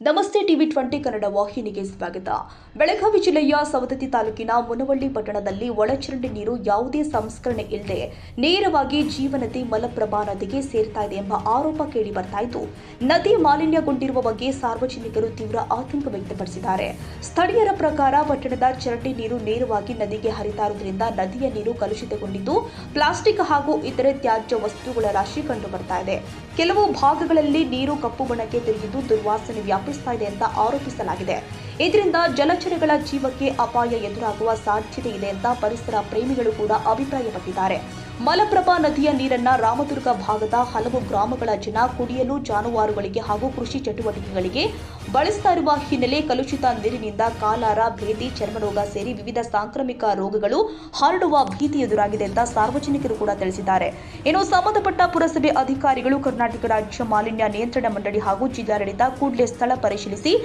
ನಮಸ್ತೆ ಟಿವಿ 20 ಕನ್ನಡ ವಾಹಿನಿಗೆ ಸ್ವಾಗತ. ಬೆಳಗಾವಿ ಜಿಲ್ಲೆಯ ಸವದತ್ತಿ ತಾಲೂಕಿನ ಮುನವಳ್ಳಿ ಪಟ್ಟಣದಲ್ಲಿ ಒಳಚರಂಡಿ ನೀರು ಯಾವುದೇ ಸಂಸ್ಕರಣೆ ಇಲ್ಲದೆ ನೇರವಾಗಿ ಜೀವನದಿ ಮಲಪ್ರಭಾ ನದಿಗೆ ಸೇರ್ತಾ ಇದೆ ಎಂಬ ಆರೋಪ ಕೇಳಿ ಬರ್ತಾ ಇದ್ದು, ನದಿ ಮಾಲಿನ್ಯಗೊಂಡಿರುವ ಬಗ್ಗೆ ಸಾರ್ವಜನಿಕರು ತೀವ್ರ ಆತಂಕ ವ್ಯಕ್ತಪಡಿಸಿದ್ದಾರೆ. ಸ್ಥಳೀಯರ ಪ್ರಕಾರ ಪಟ್ಟಣದ ಚರಂಡಿ ನೀರು ನೇರವಾಗಿ ನದಿಗೆ ಹರಿತಾ ಇರುವುದರಿಂದ ನದಿಯ ನೀರು ಕಲುಷಿತಗೊಂಡಿದ್ದು, ಪ್ಲಾಸ್ಟಿಕ್ ಹಾಗೂ ಇತರೆ ತ್ಯಾಜ್ಯ ವಸ್ತುಗಳ ರಾಶಿ ಕಂಡು ಬರ್ತಾ ಇದೆ. ಕೆಲವು ಭಾಗಗಳಲ್ಲಿ ನೀರು ಕಪ್ಪು ಬಣ್ಣಕ್ಕೆ ತಿರುಗಿದ್ದು ದುರ್ವಾಸನೆ ವ್ಯಾಪಿಸ್ತಾ ಇದೆ ಅಂತ ಆರೋಪಿಸಲಾಗಿದೆ. ಇದರಿಂದ ಜಲಚರಗಳ ಜೀವಕ್ಕೆ ಅಪಾಯ ಎದುರಾಗುವ ಸಾಧ್ಯತೆ ಇದೆ ಅಂತ ಪರಿಸರ ಪ್ರೇಮಿಗಳು ಕೂಡ ಅಭಿಪ್ರಾಯಪಟ್ಟಿದ್ದಾರೆ. ಮಲಪ್ರಭಾ ನದಿಯ ನೀರನ್ನ ರಾಮದುರ್ಗ ಭಾಗದ ಹಲವು ಗ್ರಾಮಗಳ ಜನ ಕುಡಿಯಲು, ಜಾನುವಾರುಗಳಿಗೆ ಹಾಗೂ ಕೃಷಿ ಚಟುವಟಿಕೆಗಳಿಗೆ ಬಳಸ್ತಾ ಇರುವ ಹಿನ್ನೆಲೆ ಕಲುಷಿತ ನೀರಿನಿಂದ ಕಾಲಾರ, ಭೇದಿ, ಚರ್ಮರೋಗ ಸೇರಿ ವಿವಿಧ ಸಾಂಕ್ರಾಮಿಕ ರೋಗಗಳು ಹರಡುವ ಭೀತಿ ಎದುರಾಗಿದೆ ಅಂತ ಸಾರ್ವಜನಿಕರು ಕೂಡ ತಿಳಿಸಿದ್ದಾರೆ. ಇನ್ನು ಸಂಬಂಧಪಟ್ಟ ಪುರಸಭೆ ಅಧಿಕಾರಿಗಳು, ಕರ್ನಾಟಕ ರಾಜ್ಯ ಮಾಲಿನ್ಯ ನಿಯಂತ್ರಣ ಮಂಡಳಿ ಹಾಗೂ ಜಿಲ್ಲಾಡಳಿತ ಕೂಡಲೇ ಸ್ಥಳ ಪರಿಶೀಲಿಸಿ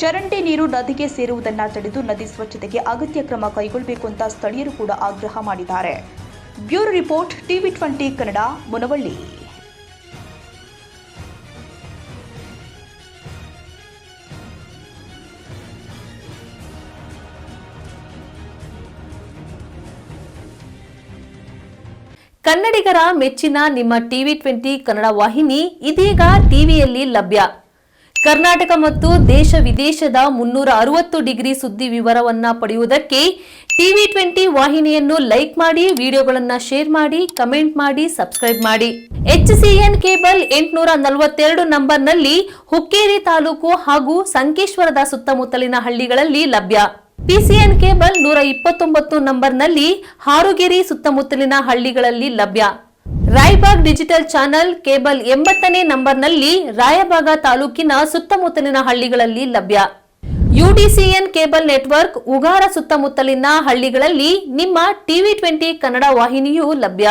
ಚರಂಡಿ ನೀರು ನದಿಗೆ ಸೇರುವುದನ್ನು ತಡೆದು ನದಿ ಸ್ವಚ್ಛತೆಗೆ ಅಗತ್ಯ ಕ್ರಮ ಕೈಗೊಳ್ಳಬೇಕು ಅಂತ ಸ್ಥಳೀಯರು ಕೂಡ ಆಗ್ರಹ ಮಾಡಿದ್ದಾರೆ. Bureau report, TV 20 Kannada, Munavalli. ಕನ್ನಡಿಗರ ಮೆಚ್ಚಿನ ನಿಮ್ಮ ಟಿವಿ 20 ಕನ್ನಡ ವಾಹಿನಿ ಇದೀಗ ಟಿವಿಯಲ್ಲಿ ಲಭ್ಯ. ಕರ್ನಾಟಕ ಮತ್ತು ದೇಶ ವಿದೇಶದ 360 ಡಿಗ್ರಿ ಸುದ್ದಿ ವಿವರವನ್ನ ಪಡೆಯುವುದಕ್ಕೆ ಟಿವಿ 20 ವಾಹಿನಿಯನ್ನು ಲೈಕ್ ಮಾಡಿ, ವಿಡಿಯೋಗಳನ್ನು ಶೇರ್ ಮಾಡಿ, ಕಮೆಂಟ್ ಮಾಡಿ, ಸಬ್ಸ್ಕ್ರೈಬ್ ಮಾಡಿ. HCN ಕೇಬಲ್ 842 ನಂಬರ್ನಲ್ಲಿ ಹುಕ್ಕೇರಿ ತಾಲೂಕು ಹಾಗೂ ಸಂಕೇಶ್ವರದ ಸುತ್ತಮುತ್ತಲಿನ ಹಳ್ಳಿಗಳಲ್ಲಿ ಲಭ್ಯ. PCN ಕೇಬಲ್ 129 ನಂಬರ್ನಲ್ಲಿ ಹಾರುಗೆರೆ ಸುತ್ತಮುತ್ತಲಿನ ಹಳ್ಳಿಗಳಲ್ಲಿ ಲಭ್ಯ. ರಾಯಬಾಗ್ ಡಿಜಿಟಲ್ ಚಾನೆಲ್ ಕೇಬಲ್ 80ನೇ ನಂಬರ್ನಲ್ಲಿ ರಾಯಬಾಗ ತಾಲೂಕಿನ ಸುತ್ತಮುತ್ತಲಿನ ಹಳ್ಳಿಗಳಲ್ಲಿ ಲಭ್ಯ. UDCN ಕೇಬಲ್ ನೆಟ್ವರ್ಕ್ ಉಗಾರ ಸುತ್ತಮುತ್ತಲಿನ ಹಳ್ಳಿಗಳಲ್ಲಿ ನಿಮ್ಮ ಟಿವಿ 20 ಕನ್ನಡ ವಾಹಿನಿಯೂ ಲಭ್ಯ.